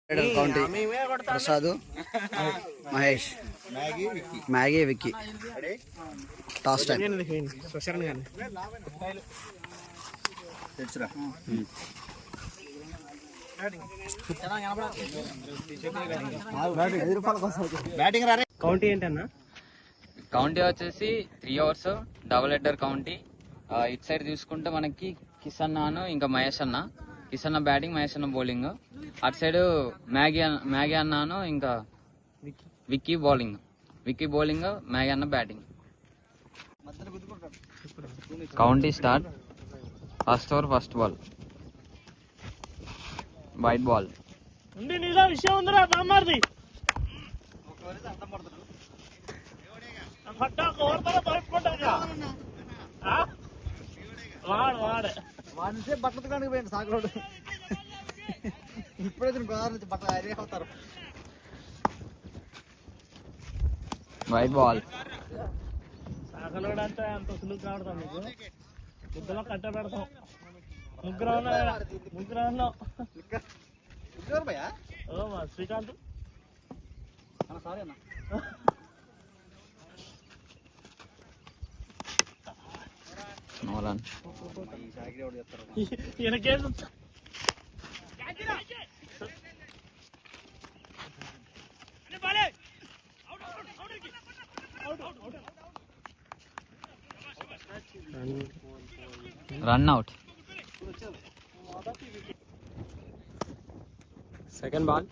County Prasad, Mahesh, Maggi, Vicky. Toss time. County ఏంటన్నా? County వచ్చేసి 3 hours double header county. ఇటు side చూసుకుంటే మనకి కిషన్ అన్న ఇంకా మహేష్ అన్న. కిషన్ అన్న బ్యాటింగ్, మహేష్ అన్న బౌలింగ్. అటు సైడ్ మ్యాగీ అన్నాను ఇంకా విక్కీ బౌలింగ్. మ్యాగీ అన్న batting. County start. First over first ball. White ball. విషయం ఉందిరా బామ్మార్ది. వాడితే బట్టలు దుకాణానికి పోయింది సాకులోడు. ఇప్పుడే గోదావరి నుంచి బట్టలు అరే అవుతారు. White ball. సాకలోడు అంటే అంత సులువు కావడతాం మీకు. ముద్దలో కట్ట పెడతాం. ముగ్గురు శ్రీకాంత్. సారీ అన్న. Run out. Second ball.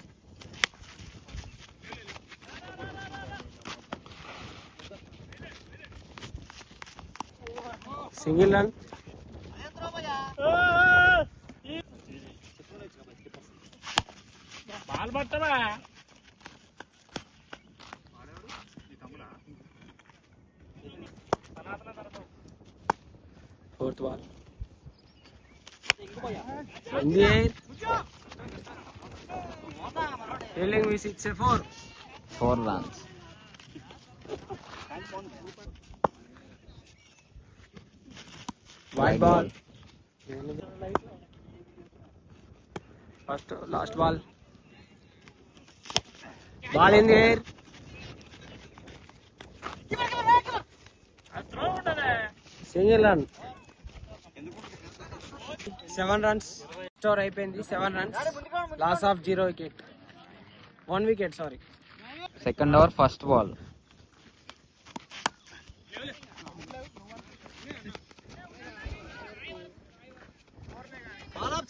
Single run. Ball పట్టరా. Fourth ball. In the air. Fielding miss, it's a 4. 4 runs. White ball. First, last ball. Ball in the air. Single run. 7 runs. Score అయిపోయింది. 7 runs. Loss of 0 wicket. 1 wicket, sorry. Second over first ball.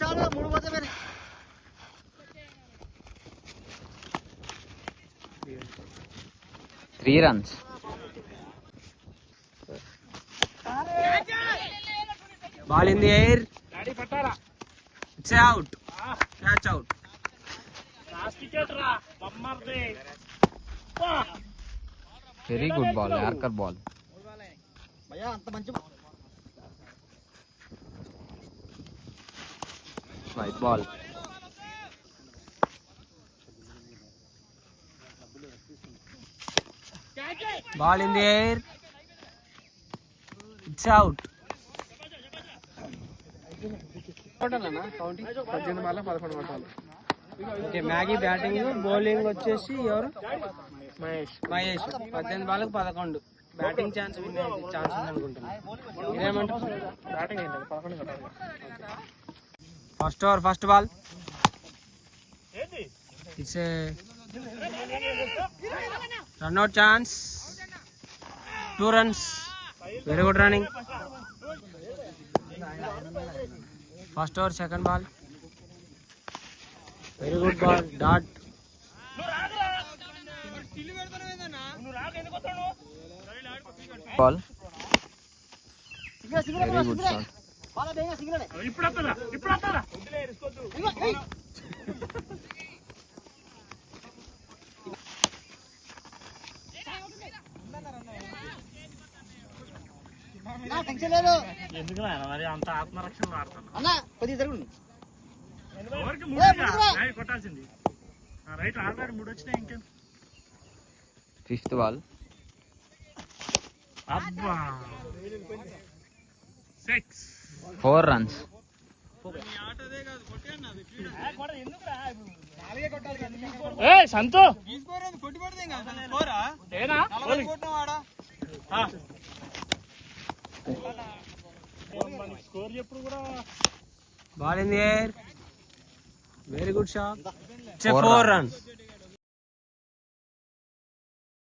చాలా 3 పోతే మరి 3 runs. Ball in the air. It's out. Catch out. Very good ball. Yorker ball. భయ్యా అంత మంచి White ball. Ball in the air. It's out. Okay, Maggi batting, bowling వచ్చేసి ఎవరు? మహేష్. 18 బాల్కి 11. Batting chance chance ఉంది అనుకుంటున్నాను. మీరేమంటారు? బ్యాటింగ్ ఏంటి? 11 కొట్టాలి. First over first ball. It's a run out chance. 2 runs. Very good running. First over second ball. Very good ball. Dot. Ball. Very good shot. ఎందుకు మరి అంత ఆత్మరక్షణ ఆడుతున్నా? అన్న కొద్దిగా జరుగుతుంది. కొట్టాల్సింది. రైట్ ఆల్రెడీ 3 వచ్చినాయి. ఇంకేం? Fifth ball. అబ్బా 6. 4 runs. సంతు ఏనా ball in the air very good shot 4 runs